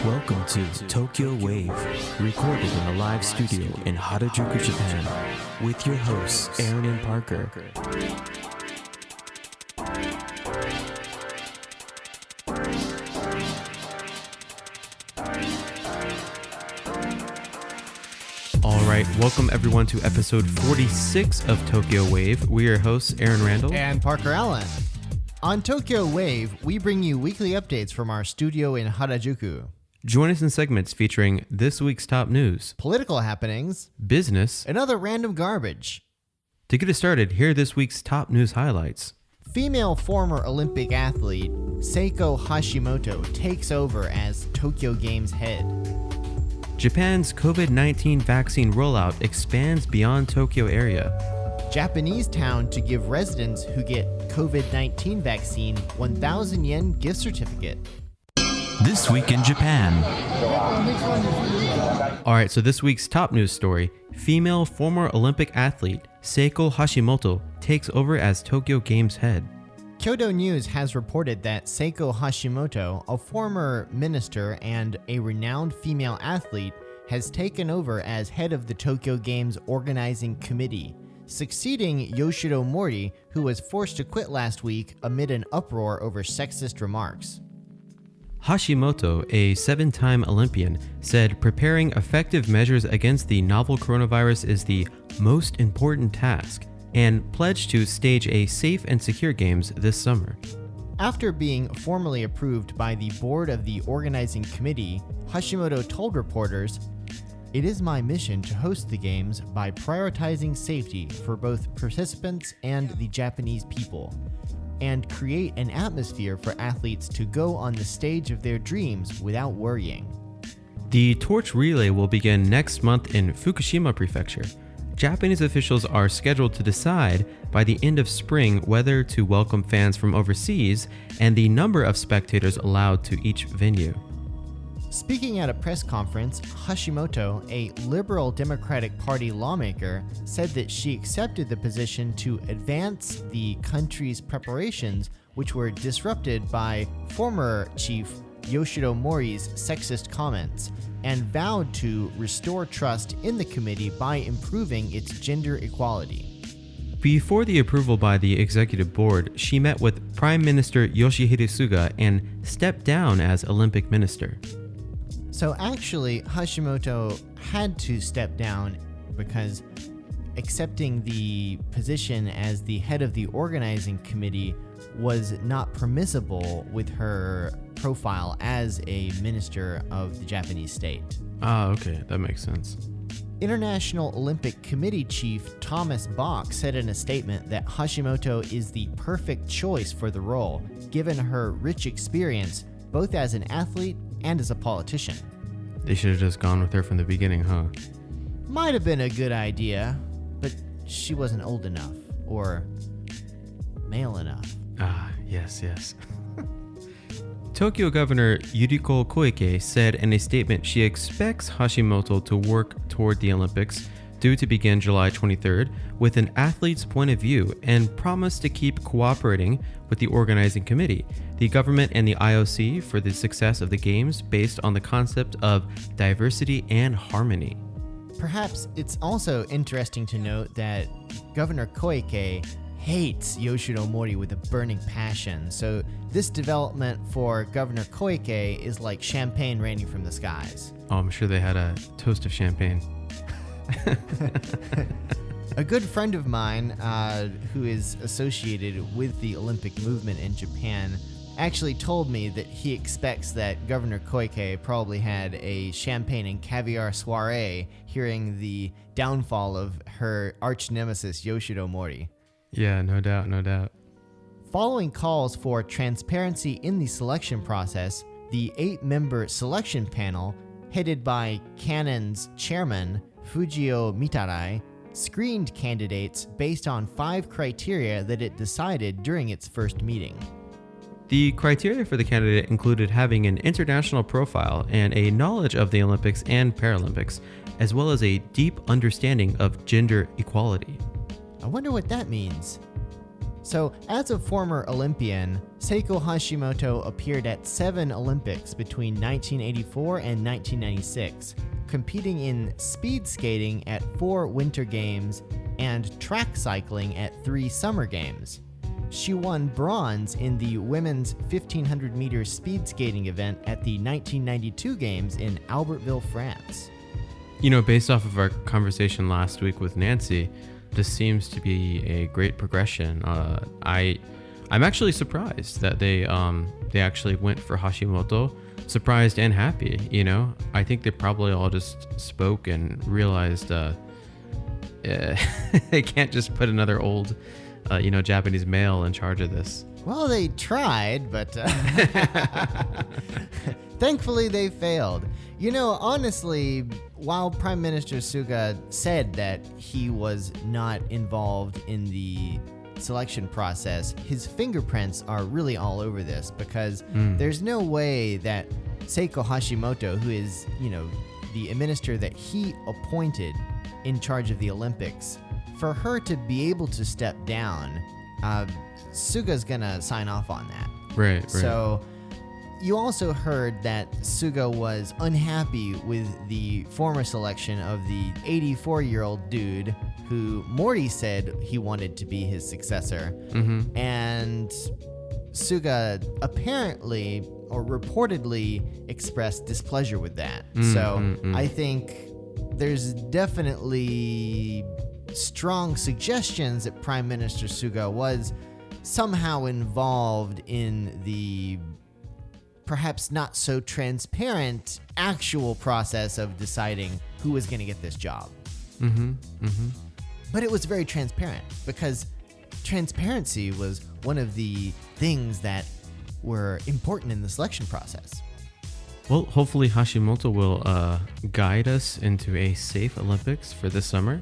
Welcome to Tokyo Wave, recorded in a live studio in Harajuku, Japan, with your hosts Aaron and Parker. Alright, welcome everyone to episode 46 of Tokyo Wave. We are your hosts Aaron Randall and Parker Allen. On Tokyo Wave, we bring you weekly updates from our studio in Harajuku. Join us in segments featuring this week's top news, political happenings, business, and other random garbage. To get us started, here are this week's top news highlights. Female former Olympic athlete Seiko Hashimoto takes over as Tokyo Games head. Japan's COVID19 vaccine rollout expands beyond Tokyo area. Japanese town to give residents who get COVID-19 vaccine 1,000 yen gift certificate. This week in Japan. Alright, so this week's top news story, female former Olympic athlete Seiko Hashimoto takes over as Tokyo Games head. Kyodo News has reported that Seiko Hashimoto, a former minister and a renowned female athlete, has taken over as head of the Tokyo Games organizing committee, succeeding Yoshiro Mori, who was forced to quit last week amid an uproar over sexist remarks. Hashimoto, a 7-time Olympian, said preparing effective measures against the novel coronavirus is the most important task, and pledged to stage a safe and secure games this summer. After being formally approved by the board of the organizing committee, Hashimoto told reporters, "It is my mission to host the games by prioritizing safety for both participants and the Japanese people, and create an atmosphere for athletes to go on the stage of their dreams without worrying." The torch relay will begin next month in Fukushima Prefecture. Japanese officials are scheduled to decide by the end of spring whether to welcome fans from overseas and the number of spectators allowed to each venue. Speaking at a press conference, Hashimoto, a Liberal Democratic Party lawmaker, said that she accepted the position to advance the country's preparations, which were disrupted by former chief Yoshiro Mori's sexist comments, and vowed to restore trust in the committee by improving its gender equality. Before the approval by the executive board, she met with Prime Minister Yoshihide Suga and stepped down as Olympic minister. So actually, Hashimoto had to step down because accepting the position as the head of the organizing committee was not permissible with her profile as a minister of the Japanese state. Ah, okay, that makes sense. International Olympic Committee chief Thomas Bach said in a statement that Hashimoto is the perfect choice for the role, given her rich experience both as an athlete and as a politician. They should have just gone with her from the beginning, huh? Might have been a good idea, but she wasn't old enough or male enough. Ah, yes. Tokyo Governor Yuriko Koike said in a statement she expects Hashimoto to work toward the Olympics, due to begin July 23rd, with an athlete's point of view, and promised to keep cooperating with the organizing committee, the government, and the IOC for the success of the games based on the concept of diversity and harmony. Perhaps it's also interesting to note that Governor Koike hates Yoshiro Mori with a burning passion, so this development for Governor Koike is like champagne raining from the skies. Oh, I'm sure they had a toast of champagne. A good friend of mine who is associated with the Olympic movement in Japan actually told me that he expects that Governor Koike probably had a champagne and caviar soiree hearing the downfall of her arch nemesis Yoshiro Mori. Yeah, no doubt. Following calls for transparency in the selection process, the 8-member selection panel, headed by Canon's chairman Fujio Mitarai, screened candidates based on 5 criteria that it decided during its first meeting. The criteria for the candidate included having an international profile and a knowledge of the Olympics and Paralympics, as well as a deep understanding of gender equality. I wonder what that means. So, as a former Olympian, Seiko Hashimoto appeared at 7 Olympics between 1984 and 1996, competing in speed skating at 4 Winter Games and track cycling at 3 Summer Games. She won bronze in the women's 1,500-meter speed skating event at the 1992 Games in Albertville, France. You know, based off of our conversation last week with Nancy, this seems to be a great progression. I'm actually surprised that they actually went for Hashimoto. Surprised and happy, you know. I think they probably all just spoke and realized they can't just put another old, Japanese male in charge of this. Well, they tried, but thankfully they failed. You know, honestly, while Prime Minister Suga said that he was not involved in the selection process, his fingerprints are really all over this because there's no way that Seiko Hashimoto, who is, the minister that he appointed in charge of the Olympics, for her to be able to step down, Suga's gonna sign off on that. Right. So you also heard that Suga was unhappy with the former selection of the 84-year-old dude who Morty said he wanted to be his successor. Mm-hmm. And Suga apparently or reportedly expressed displeasure with that. I think there's definitely strong suggestions that Prime Minister Suga was somehow involved in the perhaps not so transparent actual process of deciding who was going to get this job. But it was very transparent because transparency was one of the things that were important in the selection process. Well, hopefully Hashimoto will guide us into a safe Olympics for this summer.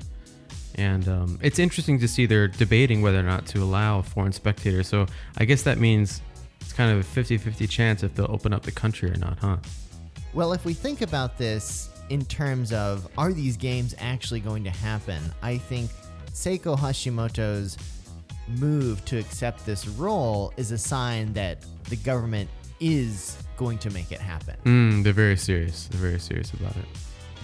And it's interesting to see they're debating whether or not to allow foreign spectators. So I guess that means it's kind of a 50-50 chance if they'll open up the country or not, huh? Well, if we think about this in terms of are these games actually going to happen, I think Seiko Hashimoto's move to accept this role is a sign that the government is going to make it happen. They're very serious. They're very serious about it.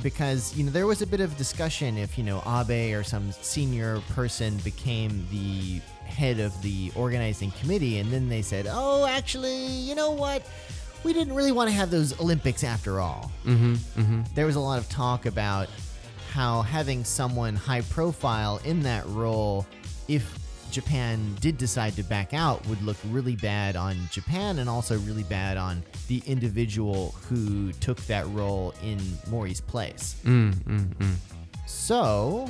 Because, there was a bit of discussion if, Abe or some senior person became the head of the organizing committee, and then they said, oh, actually, you know what? We didn't really want to have those Olympics after all. There was a lot of talk about how having someone high profile in that role, if Japan did decide to back out, would look really bad on Japan and also really bad on the individual who took that role in Mori's place. So,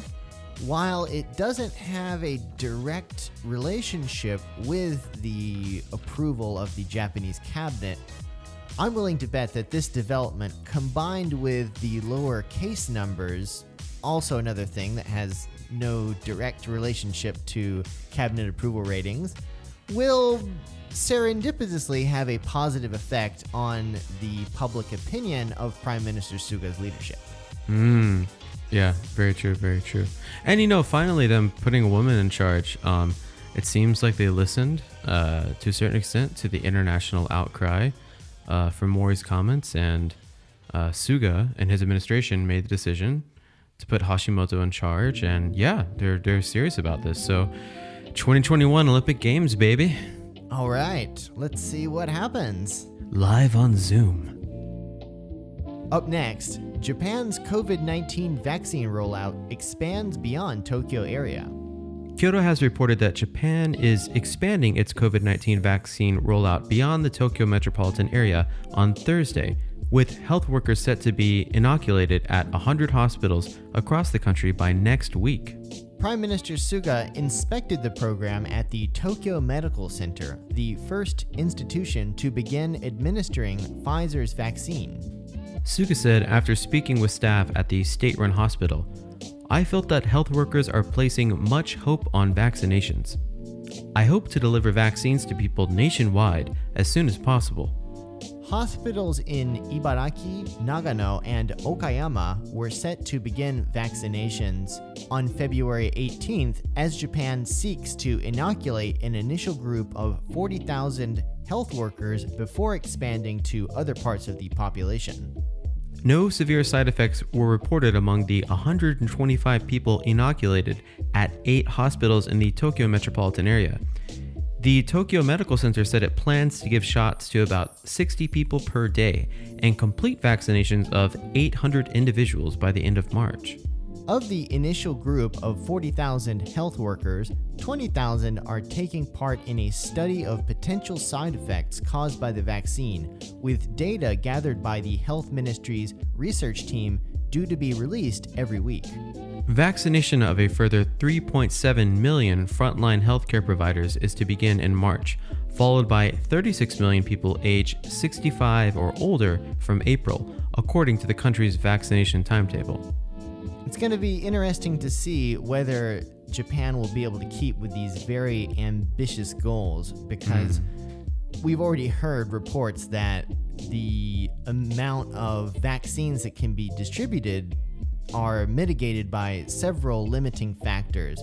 while it doesn't have a direct relationship with the approval of the Japanese cabinet, I'm willing to bet that this development, combined with the lower case numbers, also another thing that has no direct relationship to cabinet approval ratings, will serendipitously have a positive effect on the public opinion of Prime Minister Suga's leadership. Yeah, very true, very true. And finally them putting a woman in charge, it seems like they listened to a certain extent to the international outcry from Mori's comments, and Suga and his administration made the decision to put Hashimoto in charge, and yeah, they're serious about this. So 2021 Olympic Games, baby. All right, let's see what happens. Live on Zoom. Up next, Japan's COVID-19 vaccine rollout expands beyond Tokyo area. Kyoto has reported that Japan is expanding its COVID-19 vaccine rollout beyond the Tokyo metropolitan area on Thursday, with health workers set to be inoculated at 100 hospitals across the country by next week. Prime Minister Suga inspected the program at the Tokyo Medical Center, the first institution to begin administering Pfizer's vaccine. Suga said after speaking with staff at the state-run hospital, "I felt that health workers are placing much hope on vaccinations. I hope to deliver vaccines to people nationwide as soon as possible." Hospitals in Ibaraki, Nagano, and Okayama were set to begin vaccinations on February 18th as Japan seeks to inoculate an initial group of 40,000 health workers before expanding to other parts of the population. No severe side effects were reported among the 125 people inoculated at 8 hospitals in the Tokyo metropolitan area. The Tokyo Medical Center said it plans to give shots to about 60 people per day and complete vaccinations of 800 individuals by the end of March. Of the initial group of 40,000 health workers, 20,000 are taking part in a study of potential side effects caused by the vaccine, with data gathered by the Health Ministry's research team due to be released every week. Vaccination of a further 3.7 million frontline healthcare providers is to begin in March, followed by 36 million people aged 65 or older from April, according to the country's vaccination timetable. It's going to be interesting to see whether Japan will be able to keep with these very ambitious goals, because we've already heard reports that the amount of vaccines that can be distributed are mitigated by several limiting factors.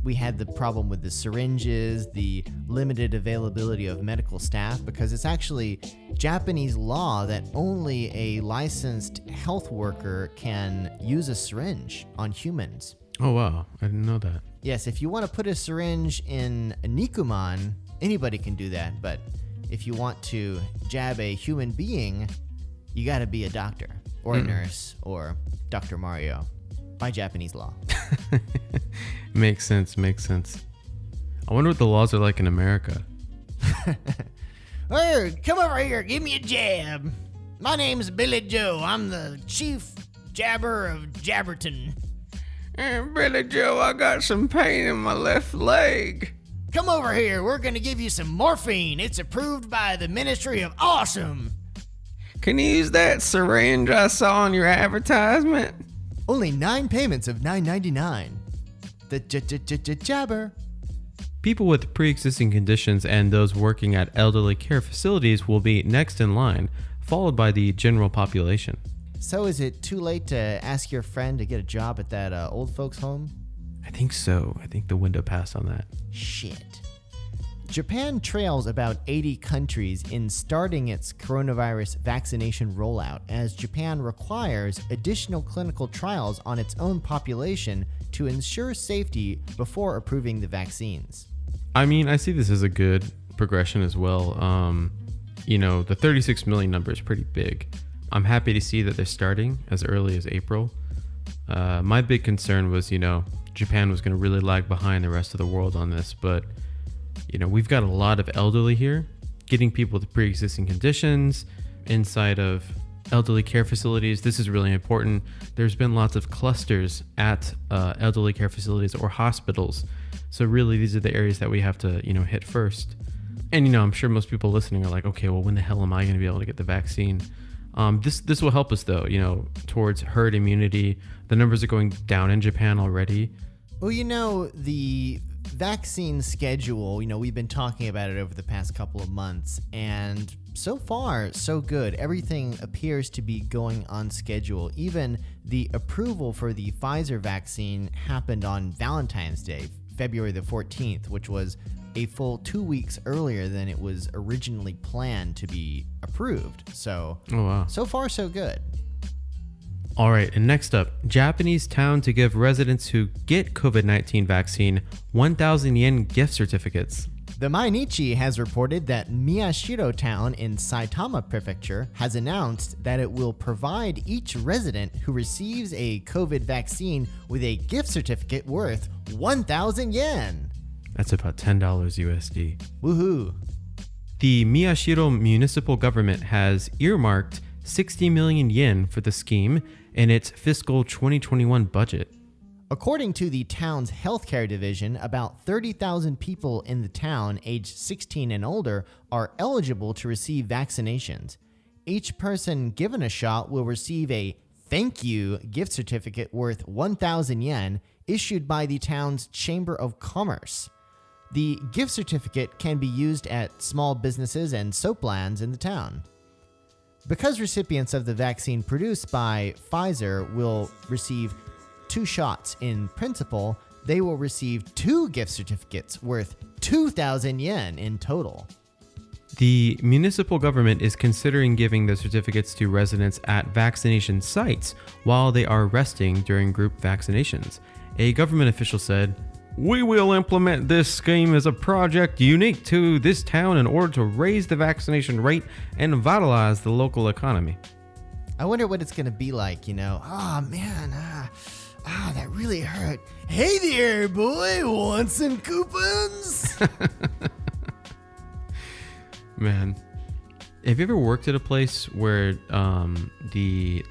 We had the problem with the syringes, the limited availability of medical staff, because it's actually Japanese law that only a licensed health worker can use a syringe on humans. Oh wow, I didn't know that. Yes, if you want to put a syringe in a Nikuman, anybody can do that, but if you want to jab a human being, you gotta be a doctor, or a nurse, or Dr. Mario, by Japanese law. Makes sense. I wonder what the laws are like in America. Hey, come over here, give me a jab. My name's Billy Joe. I'm the chief jabber of Jabberton. Billy Joe, I got some pain in my left leg. Come over here, we're gonna give you some morphine. It's approved by the Ministry of Awesome. Can you use that syringe I saw on your advertisement? Only 9 payments of $9.99. The jabber. People with pre-existing conditions and those working at elderly care facilities will be next in line, followed by the general population. So is it too late to ask your friend to get a job at that old folks home? I think so. I think the window passed on that. Shit. Japan trails about 80 countries in starting its coronavirus vaccination rollout, as Japan requires additional clinical trials on its own population to ensure safety before approving the vaccines. I mean, I see this as a good progression as well. The 36 million number is pretty big. I'm happy to see that they're starting as early as April. My big concern was, Japan was going to really lag behind the rest of the world on this, but we've got a lot of elderly here. Getting people with pre-existing conditions inside of elderly care facilities, this is really important. There's been lots of clusters at elderly care facilities or hospitals. So really, these are the areas that we have to, hit first. And, I'm sure most people listening are like, okay, well, when the hell am I going to be able to get the vaccine? This will help us, though, towards herd immunity. The numbers are going down in Japan already. Well, the vaccine schedule, we've been talking about it over the past couple of months, and so far, so good. Everything appears to be going on schedule. Even the approval for the Pfizer vaccine happened on Valentine's Day, February the 14th, which was a full 2 weeks earlier than it was originally planned to be approved. So, oh, wow. So far, so good. All right, and next up, Japanese town to give residents who get COVID-19 vaccine 1,000 yen gift certificates. The Mainichi has reported that Miyashiro town in Saitama Prefecture has announced that it will provide each resident who receives a COVID vaccine with a gift certificate worth 1,000 yen. That's about $10 USD. Woohoo. The Miyashiro municipal government has earmarked 60 million yen for the scheme in its fiscal 2021 budget. According to the town's healthcare division, about 30,000 people in the town aged 16 and older are eligible to receive vaccinations. Each person given a shot will receive a thank you gift certificate worth 1,000 yen issued by the town's Chamber of Commerce. The gift certificate can be used at small businesses and soaplands in the town. Because recipients of the vaccine produced by Pfizer will receive 2 shots in principle, they will receive 2 gift certificates worth 2,000 yen in total. The municipal government is considering giving the certificates to residents at vaccination sites while they are resting during group vaccinations. A government official said, "We will implement this scheme as a project unique to this town in order to raise the vaccination rate and vitalize the local economy." I wonder what it's going to be like, Oh, man, that really hurt. Hey there, boy, want some coupons? Man, have you ever worked at a place where the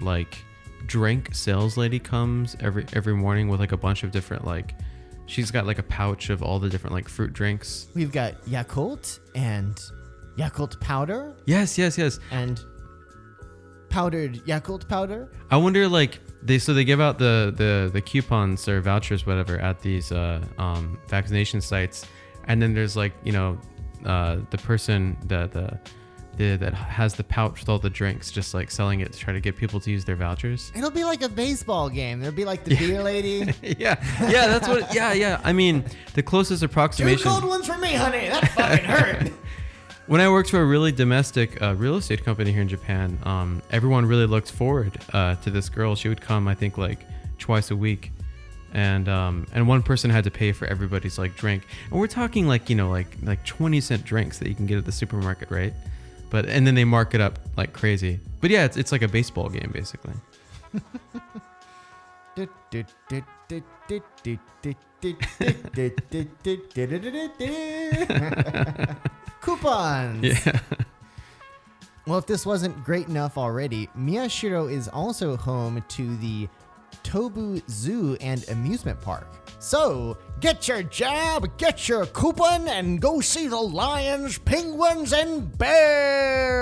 drink sales lady comes every morning with a bunch of different she's got a pouch of all the different fruit drinks? We've got Yakult and Yakult powder. Yes. And powdered Yakult powder. I wonder they give out the coupons or vouchers whatever at these vaccination sites, and then there's the person that has the pouch with all the drinks just selling it to try to get people to use their vouchers. It'll be like a baseball game. There'll be the beer lady. yeah that's what yeah I mean, the closest approximation. 2 cold ones for me, honey. That fucking hurt. When I worked for a really domestic real estate company here in Japan, everyone really looked forward to this girl. She would come, I think, twice a week, and one person had to pay for everybody's drink. And we're talking 20-cent drinks that you can get at the supermarket, right? And then they mark it up like crazy. But yeah, it's like a baseball game basically. Coupons. Yeah. Well, if this wasn't great enough already, Miyashiro is also home to the Tobu Zoo and Amusement Park. So, get your jab, get your coupon, and go see the lions, penguins, and bears.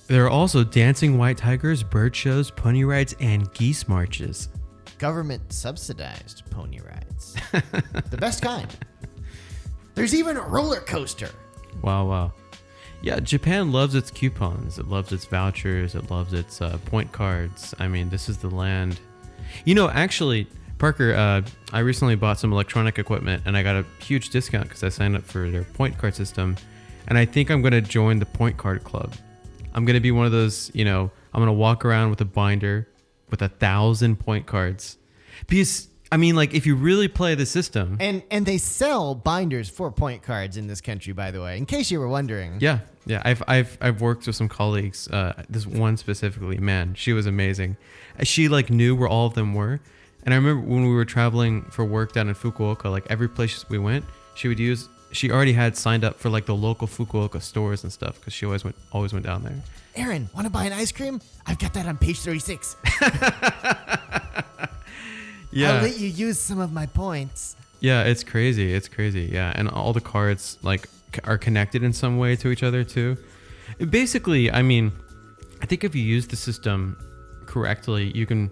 There are also dancing white tigers, bird shows, pony rides, and geese marches. Government subsidized pony rides. The best kind. There's even a roller coaster. Wow. Yeah, Japan loves its coupons. It loves its vouchers. It loves its point cards. I mean, this is the land. Actually, Parker, I recently bought some electronic equipment and I got a huge discount because I signed up for their point card system. And I think I'm going to join the point card club. I'm going to be one of those, I'm going to walk around with a binder with 1,000 point cards. Because, if you really play the system. And they sell binders for point cards in this country, by the way, in case you were wondering. Yeah. I've worked with some colleagues. This one specifically, man, she was amazing. She knew where all of them were. And I remember when we were traveling for work down in Fukuoka, every place we went, she already had signed up for the local Fukuoka stores and stuff because she always went down there. Aaron, want to buy an ice cream? I've got that on page 36. Yeah. I'll let you use some of my points. Yeah, it's crazy. Yeah, and all the cards are connected in some way to each other too. Basically, I think if you use the system correctly, you can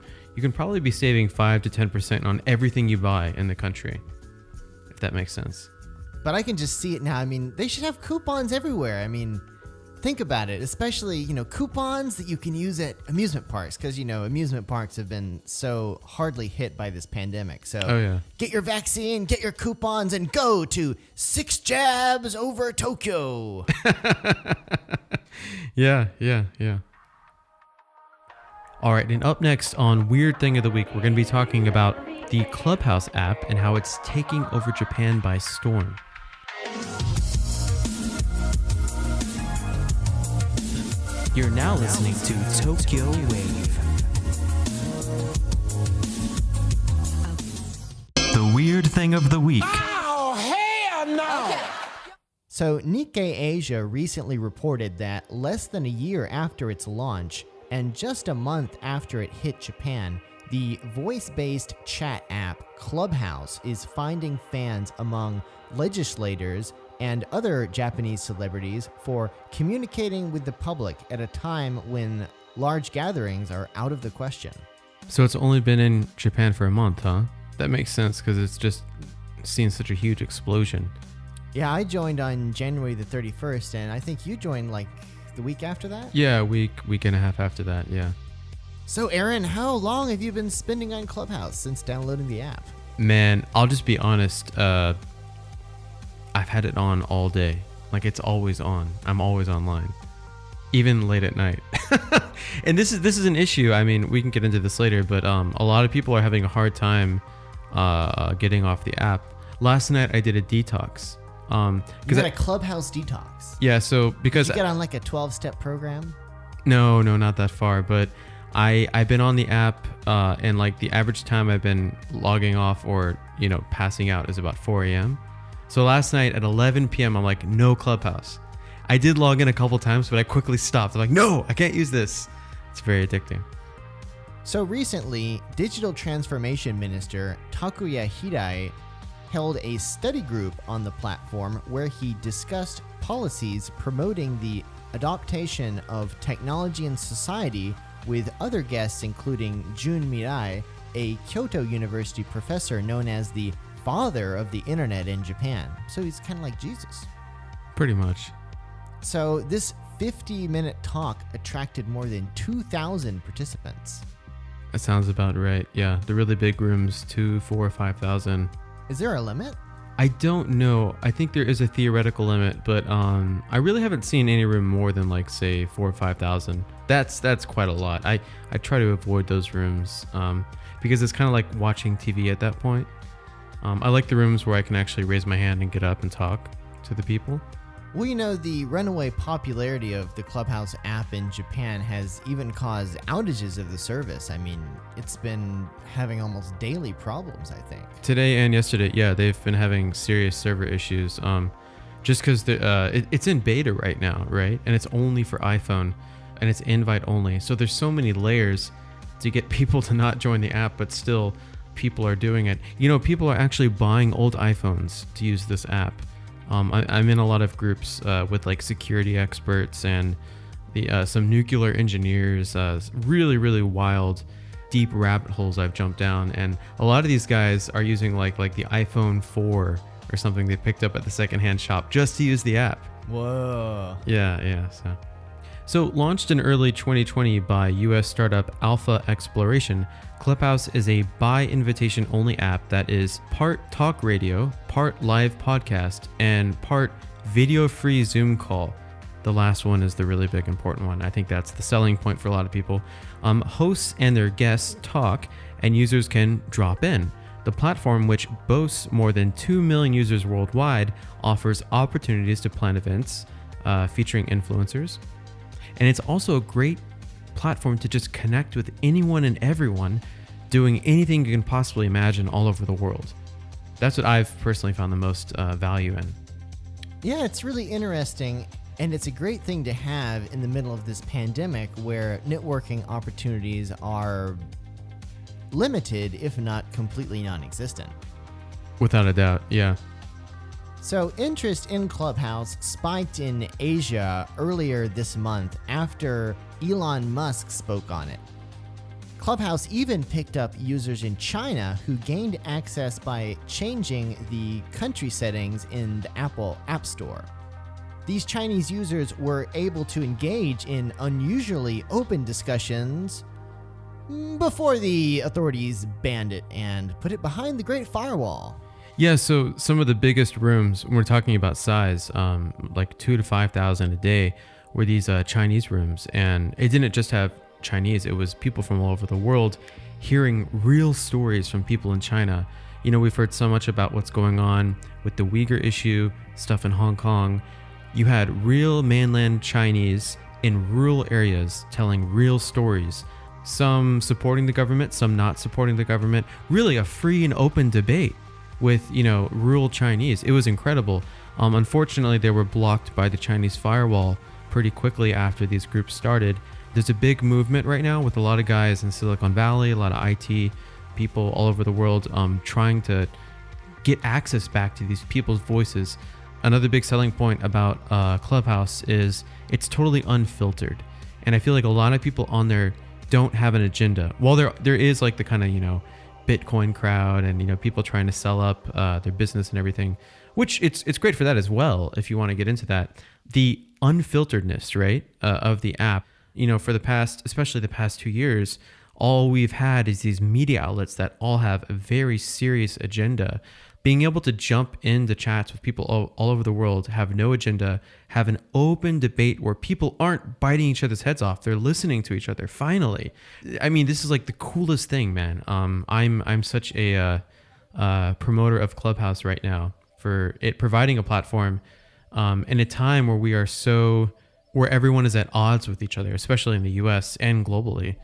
probably be saving 5 to 10% on everything you buy in the country, if that makes sense. But I can just see it now. They should have coupons everywhere. Think about it, especially, coupons that you can use at amusement parks because, amusement parks have been so hardly hit by this pandemic. So Get your vaccine, get your coupons, and go to 6 jabs over Tokyo. Yeah. All right, and up next on Weird Thing of the Week, we're going to be talking about the Clubhouse app and how it's taking over Japan by storm. You're now listening to Tokyo Wave. The Weird Thing of the Week. Oh, hell no! Okay. So Nikkei Asia recently reported that less than a year after its launch, and just a month after it hit Japan, the voice-based chat app Clubhouse is finding fans among legislators and other Japanese celebrities for communicating with the public at a time when large gatherings are out of the question. So it's only been in Japan for a month, huh? That makes sense because it's seen such a huge explosion. Yeah, I joined on January the 31st, and I think you joined like the week after that? Yeah, week and a half after that, yeah. So, Aaron, how long have you been spending on Clubhouse since downloading the app? Man, I'll just be honest. I've had it on all day. Like, it's always on. I'm always online, even late at night. And this is an issue. I mean, we can get into this later, but a lot of people are having a hard time getting off the app. Last night I did a detox. You had a Clubhouse detox. Yeah, so because Did you get on like a 12-step program? No, not that far, but I've been on the app, and like the average time I've been logging off or passing out is about 4 a.m. So last night at 11 p.m. I'm like, no Clubhouse. I did log in a couple times, but I quickly stopped. I'm like, no, I can't use this. It's very addicting. So recently, Digital Transformation Minister Takuya Hirai held a study group on the platform where he discussed policies promoting the adaptation of technology and society with other guests including Jun Mirai, a Kyoto University professor known as the father of the internet in Japan. So he's kind of like Jesus. Pretty much. So this 50-minute talk attracted more than 2,000 participants. That sounds about right. Yeah, the really big rooms, 2,000, 4,000, 5,000. Is there a limit? I don't know. I think there is a theoretical limit, but I really haven't seen any room more than like say 4,000 or 5,000. That's quite a lot. I try to avoid those rooms because it's kind of like watching TV at that point. I like the rooms where I can actually raise my hand and get up and talk to the people. Well, the runaway popularity of the Clubhouse app in Japan has even caused outages of the service. I mean, it's been having almost daily problems, I think. Today and yesterday, yeah, they've been having serious server issues. Just because it's in beta right now, right? And it's only for iPhone, and it's invite only. So there's so many layers to get people to not join the app, but still people are doing it. People are actually buying old iPhones to use this app. I'm in a lot of groups with like security experts and some nuclear engineers, really, really wild, deep rabbit holes I've jumped down. And a lot of these guys are using like the iPhone 4 or something they picked up at the secondhand shop just to use the app. Whoa. Yeah. So launched in early 2020 by US startup Alpha Exploration, Clubhouse is a by invitation only app that is part talk radio, part live podcast, and part video free Zoom call. The last one is the really big important one. I think that's the selling point for a lot of people. Hosts and their guests talk, and users can drop in. The platform, which boasts more than 2 million users worldwide, offers opportunities to plan events featuring influencers. And it's also a great platform to just connect with anyone and everyone doing anything you can possibly imagine all over the world. That's what I've personally found the most value in. Yeah, it's really interesting, and it's a great thing to have in the middle of this pandemic where networking opportunities are limited, if not completely non-existent. Without a doubt, yeah. So interest in Clubhouse spiked in Asia earlier this month after Elon Musk spoke on it. Clubhouse even picked up users in China who gained access by changing the country settings in the Apple App Store. These Chinese users were able to engage in unusually open discussions before the authorities banned it and put it behind the Great Firewall. Yeah, so some of the biggest rooms, when we're talking about size, like 2,000 to 5,000 a day, were these Chinese rooms. And it didn't just have Chinese, it was people from all over the world hearing real stories from people in China. We've heard so much about what's going on with the Uyghur issue, stuff in Hong Kong. You had real mainland Chinese in rural areas telling real stories, some supporting the government, some not supporting the government, really a free and open debate with rural Chinese. It was incredible. Unfortunately, they were blocked by the Chinese firewall pretty quickly after these groups started. There's a big movement right now with a lot of guys in Silicon Valley, a lot of IT people all over the world trying to get access back to these people's voices. Another big selling point about Clubhouse is it's totally unfiltered, and I feel like a lot of people on there don't have an agenda. While there is like the kind of Bitcoin crowd and, people trying to sell up their business and everything, which it's great for that as well if you want to get into that. The unfilteredness, right, of the app, for especially the past 2 years, all we've had is these media outlets that all have a very serious agenda. Being able to jump into chats with people all over the world, have no agenda, have an open debate where people aren't biting each other's heads off. They're listening to each other. Finally, I mean, this is like the coolest thing, man. I'm such a promoter of Clubhouse right now for it providing a platform in a time where where everyone is at odds with each other, especially in the U.S. and globally.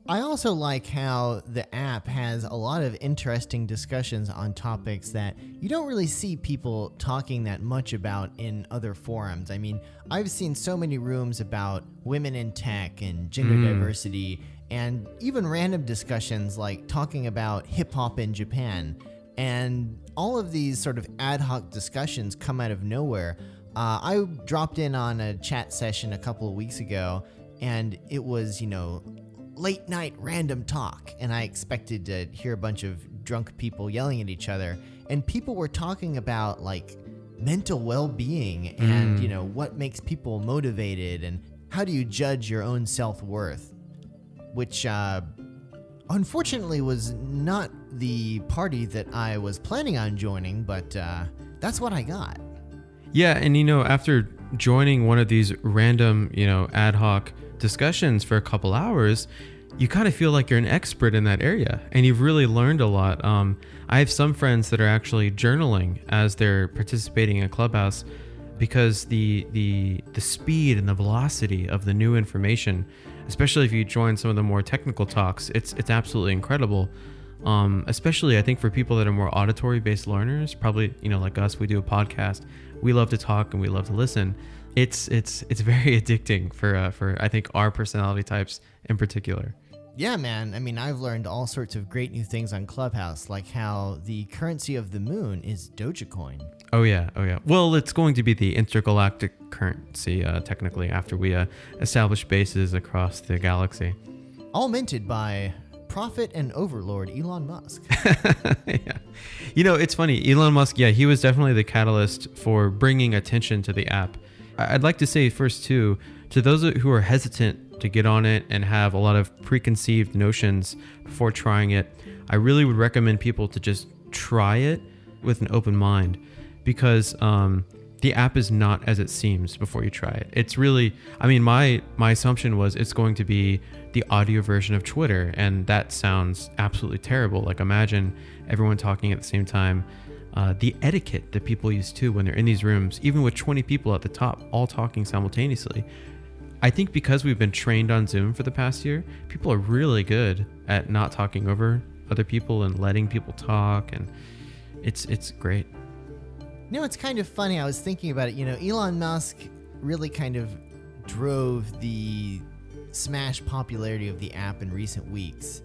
I also like how the app has a lot of interesting discussions on topics that you don't really see people talking that much about in other forums. I mean, I've seen so many rooms about women in tech and gender diversity, and even random discussions like talking about hip hop in Japan. And all of these sort of ad hoc discussions come out of nowhere. I dropped in on a chat session a couple of weeks ago, and it was, late night random talk, and I expected to hear a bunch of drunk people yelling at each other, and people were talking about like mental well-being and what makes people motivated and how do you judge your own self-worth, which unfortunately was not the party that I was planning on joining, but that's what I got. Yeah, and after joining one of these random ad hoc discussions for a couple hours, you kind of feel like you're an expert in that area and you've really learned a lot. I have some friends that are actually journaling as they're participating in Clubhouse because the speed and the velocity of the new information, especially if you join some of the more technical talks, it's absolutely incredible. Especially I think for people that are more auditory based learners, probably like us, we do a podcast, we love to talk and we love to listen. It's very addicting for I think our personality types in particular. Yeah, man. I mean, I've learned all sorts of great new things on Clubhouse, like how the currency of the moon is Dogecoin. Oh yeah. Well, it's going to be the intergalactic currency technically after we establish bases across the galaxy. All minted by prophet and overlord Elon Musk. Yeah. It's funny. Elon Musk, yeah, he was definitely the catalyst for bringing attention to the app. I'd like to say first too, to those who are hesitant to get on it and have a lot of preconceived notions before trying it, I really would recommend people to just try it with an open mind, because the app is not as it seems before you try it. It's really, my assumption was it's going to be the audio version of Twitter, and that sounds absolutely terrible. Like, imagine everyone talking at the same time. The etiquette that people use too when they're in these rooms, even with 20 people at the top all talking simultaneously. I think because we've been trained on Zoom for the past year, people are really good at not talking over other people and letting people talk, and it's great. It's kind of funny. I was thinking about it. Elon Musk really kind of drove the smash popularity of the app in recent weeks,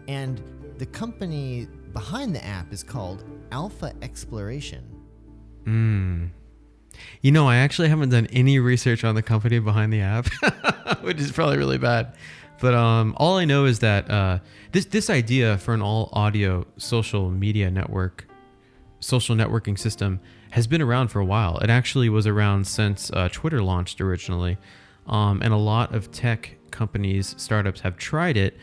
and the company behind the app is called Alpha Exploration. I actually haven't done any research on the company behind the app, which is probably really bad. But all I know is that this idea for an all audio social networking system has been around for a while. It actually was around since Twitter launched originally, and a lot of tech companies, startups have tried it.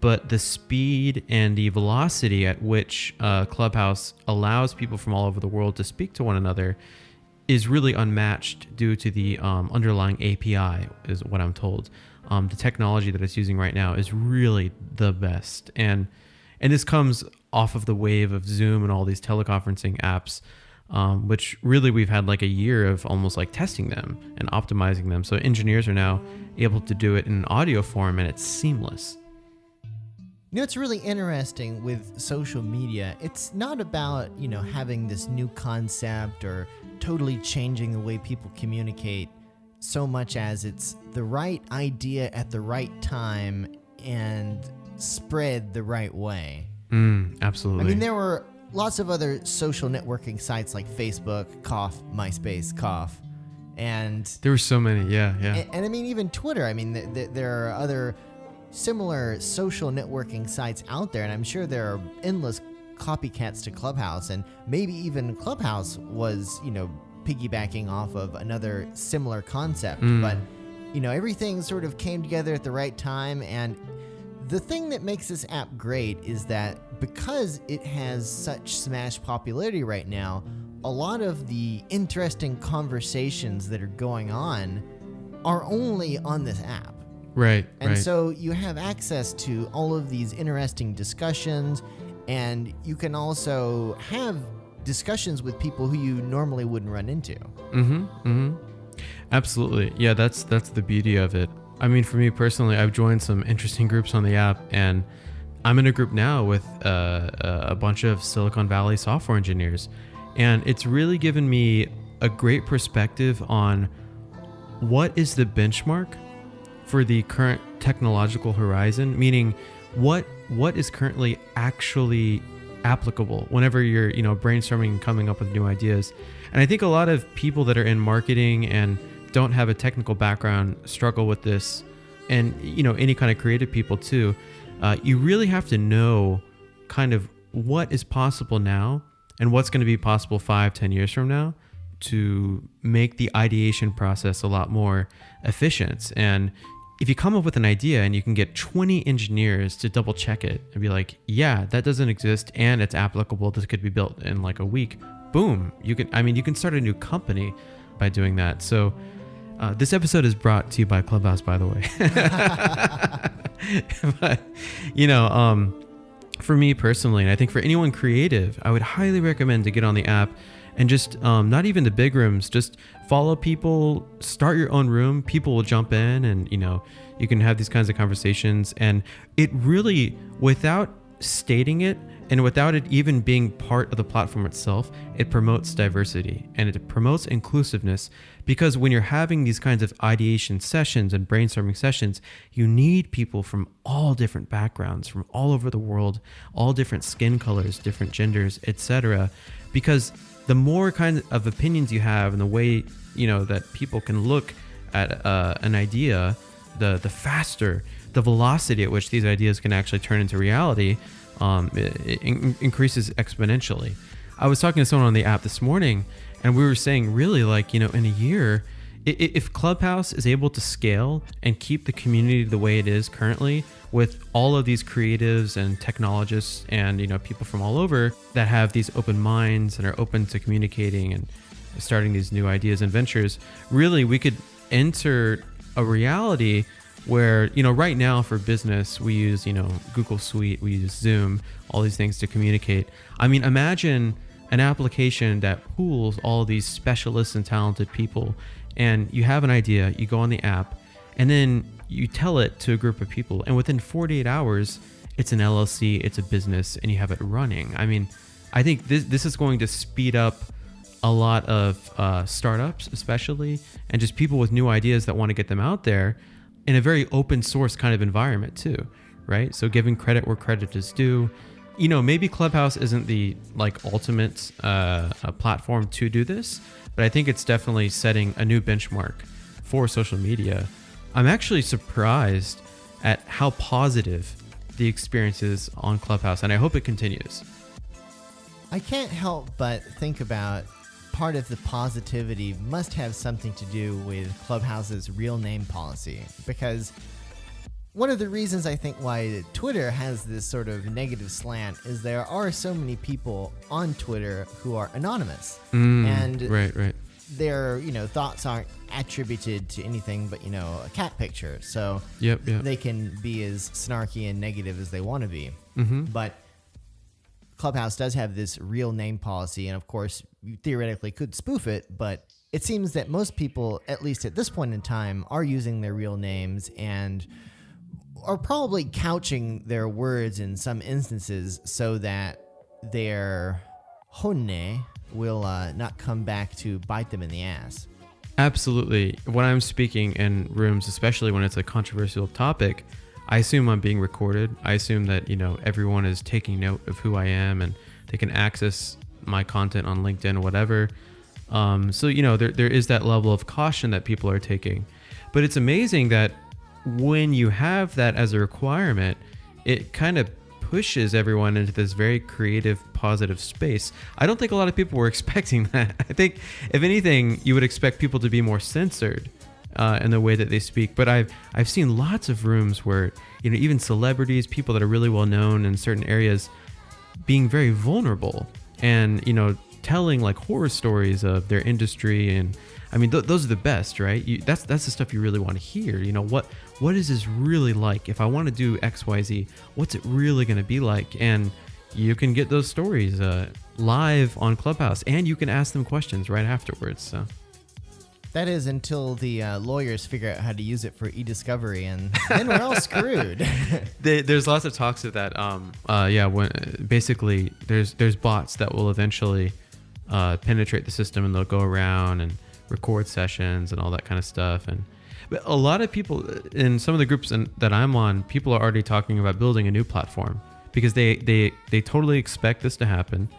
But the speed and the velocity at which Clubhouse allows people from all over the world to speak to one another is really unmatched due to the underlying API, is what I'm told. The technology that it's using right now is really the best. And this comes off of the wave of Zoom and all these teleconferencing apps, which really we've had like a year of almost like testing them and optimizing them. So engineers are now able to do it in an audio form, and it's seamless. It's really interesting with social media. It's not about, having this new concept or totally changing the way people communicate so much as it's the right idea at the right time and spread the right way. Absolutely. There were lots of other social networking sites like Facebook, MySpace, and there were so many. Yeah. And even Twitter. There are other similar social networking sites out there, and I'm sure there are endless copycats to Clubhouse, and maybe even Clubhouse was, piggybacking off of another similar concept. But, everything sort of came together at the right time. And the thing that makes this app great is that because it has such smash popularity right now, a lot of the interesting conversations that are going on are only on this app. Right. And so you have access to all of these interesting discussions, and you can also have discussions with people who you normally wouldn't run into. Absolutely. Yeah, that's the beauty of it. I mean, for me personally, I've joined some interesting groups on the app, and I'm in a group now with a bunch of Silicon Valley software engineers, and it's really given me a great perspective on what is the benchmark for the current technological horizon, meaning what is currently actually applicable whenever you're brainstorming and coming up with new ideas. And I think a lot of people that are in marketing and don't have a technical background struggle with this, and any kind of creative people too. You really have to know kind of what is possible now and what's going to be possible 5-10 years from now to make the ideation process a lot more efficient. And if you come up with an idea and you can get 20 engineers to double check it and be like, yeah, that doesn't exist and it's applicable, this could be built in like a week, boom, you can start a new company by doing that. So this episode is brought to you by Clubhouse, by the way. But for me personally, and I think for anyone creative, I would highly recommend to get on the app and just not even the big rooms, just follow people, start your own room. People will jump in, and you can have these kinds of conversations. And it really, without stating it and without it even being part of the platform itself, it promotes diversity and it promotes inclusiveness, because when you're having these kinds of ideation sessions and brainstorming sessions, you need people from all different backgrounds, from all over the world, all different skin colors, different genders, etc. Because the more kind of opinions you have and the way that people can look at an idea, the faster, the velocity at which these ideas can actually turn into reality, it increases exponentially. I was talking to someone on the app this morning, and we were saying really, like, in a year, if Clubhouse is able to scale and keep the community the way it is currently, with all of these creatives and technologists and people from all over that have these open minds and are open to communicating and starting these new ideas and ventures, really we could enter a reality where right now for business we use Google Suite, we use Zoom, all these things to communicate. I mean, imagine an application that pools all of these specialists and talented people, and you have an idea, you go on the app, and then you tell it to a group of people, and within 48 hours, it's an LLC, it's a business, and you have it running. I mean, I think this is going to speed up a lot of startups, especially, and just people with new ideas that want to get them out there in a very open source kind of environment too, right? So giving credit where credit is due. Maybe Clubhouse isn't the ultimate platform to do this, but I think it's definitely setting a new benchmark for social media. I'm actually surprised at how positive the experience is on Clubhouse, and I hope it continues. I can't help but think about part of the positivity must have something to do with Clubhouse's real name policy, because one of the reasons I think why Twitter has this sort of negative slant is there are so many people on Twitter who are anonymous, and right. Their thoughts aren't attributed to anything but a cat picture, so yep. They can be as snarky and negative as they want to be. But Clubhouse does have this real name policy, and of course you theoretically could spoof it, but it seems that most people, at least at this point in time, are using their real names and are probably couching their words in some instances so that their honne will not come back to bite them in the ass. Absolutely. When I'm speaking in rooms, especially when it's a controversial topic, I assume I'm being recorded. I assume that, everyone is taking note of who I am and they can access my content on LinkedIn or whatever. So, there is that level of caution that people are taking. But it's amazing that when you have that as a requirement, it kind of pushes everyone into this very creative, positive space. I don't think a lot of people were expecting that. I think, if anything, you would expect people to be more censored in the way that they speak. But I've seen lots of rooms where, you know, even celebrities, people that are really well known in certain areas, being very vulnerable and, you know, telling like horror stories of their industry. And I mean, those are the best, right? That's the stuff you really want to hear. You know, what is this really like? If I want to do XYZ, what's it really going to be like? And you can get those stories live on Clubhouse, and you can ask them questions right afterwards. So that is until the lawyers figure out how to use it for e-discovery, and then we're all screwed. There's lots of talks of that. Basically there's bots that will eventually penetrate the system, and they'll go around and record sessions and all that kind of stuff. But a lot of people in some of the groups that I'm on, people are already talking about building a new platform because they totally expect this to happen.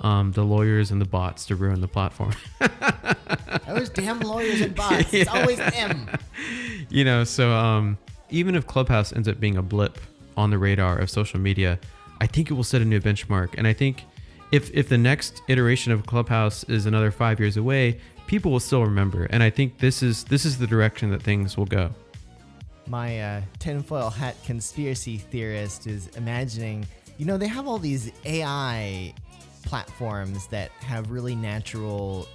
The lawyers and the bots to ruin the platform. Those damn lawyers and bots. Yeah. It's always them. You know, so even if Clubhouse ends up being a blip on the radar of social media, I think it will set a new benchmark. And I think if the next iteration of Clubhouse is another 5 years away, people will still remember. And I think this is the direction that things will go. My tinfoil hat conspiracy theorist is imagining, you know, they have all these AI platforms that have really natural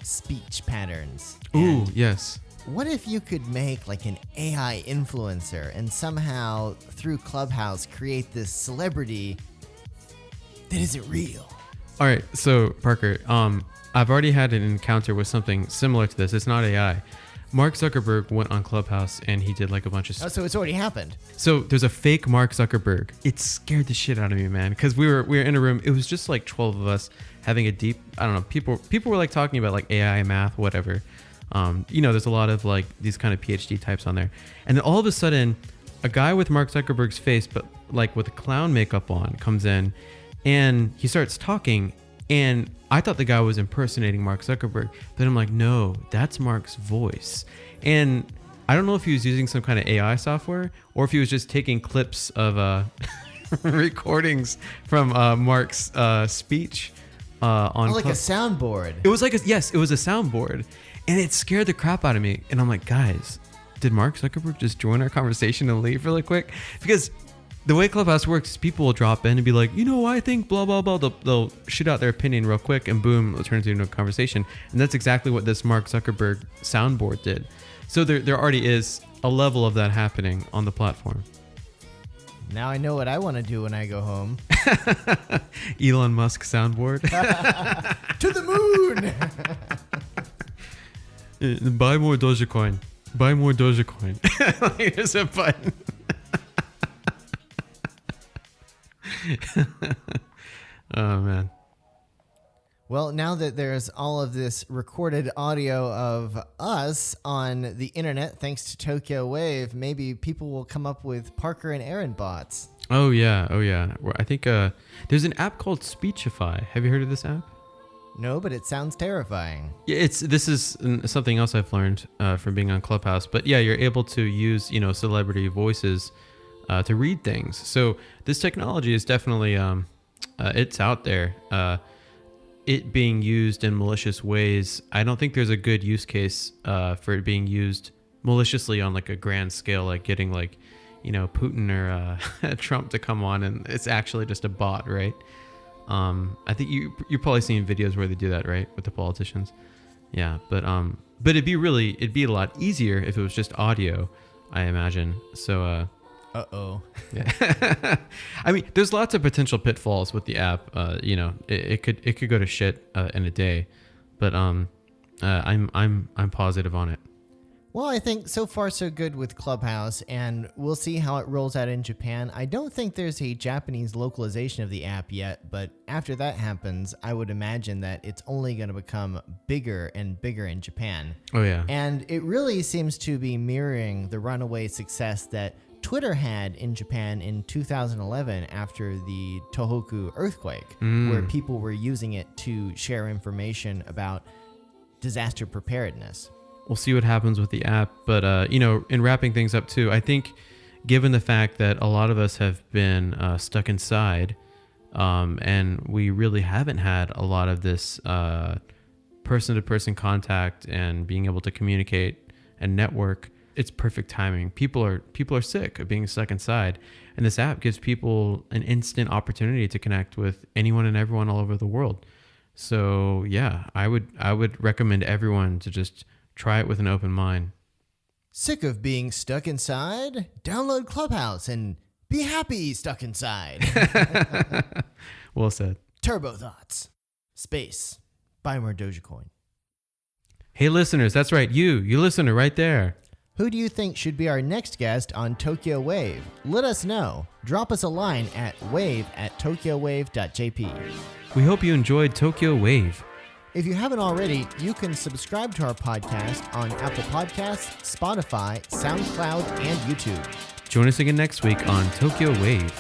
speech patterns. Ooh, yes. What if you could make like an AI influencer and somehow through Clubhouse create this celebrity that isn't real? All right, so Parker, I've already had an encounter with something similar to this. It's not AI. Mark Zuckerberg went on Clubhouse and he did like a bunch of stuff. Oh, so it's already happened. So there's a fake Mark Zuckerberg. It scared the shit out of me, man, because we were in a room. It was just like 12 of us having a deep, I don't know, people were like talking about like AI, math, whatever. You know, there's a lot of like these kind of PhD types on there. And then all of a sudden, a guy with Mark Zuckerberg's face, but like with clown makeup on, comes in and he starts talking. And I thought the guy was impersonating Mark Zuckerberg. Then I'm like, no, that's Mark's voice. And I don't know if he was using some kind of AI software or if he was just taking clips of recordings from Mark's speech on like a soundboard. It was like it was a soundboard. And it scared the crap out of me. And I'm like, guys, did Mark Zuckerberg just join our conversation and leave really quick? Because the way Clubhouse works is people will drop in and be like, you know, I think blah, blah, blah. They'll shoot out their opinion real quick and boom, it turns into a conversation. And that's exactly what this Mark Zuckerberg soundboard did. So there already is a level of that happening on the platform. Now I know what I want to do when I go home. Elon Musk soundboard. To the moon. Buy more Dogecoin. Buy more Dogecoin. Here's a button. Oh man. Well, now that there's all of this recorded audio of us on the internet, thanks to Tokyo Wave, maybe people will come up with Parker and Aaron bots. Oh yeah. I think there's an app called Speechify. Have you heard of this app? No, but it sounds terrifying. Yeah, this is something else I've learned from being on Clubhouse. But yeah, you're able to use, you know, celebrity voices to read things. So this technology is definitely it's out there. It being used in malicious ways, I don't think there's a good use case for it being used maliciously on like a grand scale, like getting like, you know, Putin or Trump to come on and it's actually just a bot, right? I think you're probably seeing videos where they do that, right, with the politicians. Yeah, but it'd be a lot easier if it was just audio, I imagine. So Uh-oh. Yeah. I mean, there's lots of potential pitfalls with the app. You know, it could go to shit in a day, but I'm positive on it. Well, I think so far so good with Clubhouse, and we'll see how it rolls out in Japan. I don't think there's a Japanese localization of the app yet, but after that happens, I would imagine that it's only going to become bigger and bigger in Japan. Oh yeah. And it really seems to be mirroring the runaway success that Twitter had in Japan in 2011 after the Tohoku earthquake, where people were using it to share information about disaster preparedness. we'll see what happens with the app. But, in wrapping things up too, I think given the fact that a lot of us have been stuck inside, and we really haven't had a lot of this person-to-person contact and being able to communicate and network, it's perfect timing. People are sick of being stuck inside, and this app gives people an instant opportunity to connect with anyone and everyone all over the world. So yeah, I would recommend everyone to just try it with an open mind. Sick of being stuck inside? Download Clubhouse and be happy stuck inside. Well said. Turbo Thoughts. Space. Buy more Dogecoin. Hey listeners, that's right, you listener right there. Who do you think should be our next guest on Tokyo Wave? Let us know. Drop us a line at wave@tokyowave.jp. We hope you enjoyed Tokyo Wave. If you haven't already, you can subscribe to our podcast on Apple Podcasts, Spotify, SoundCloud, and YouTube. Join us again next week on Tokyo Wave.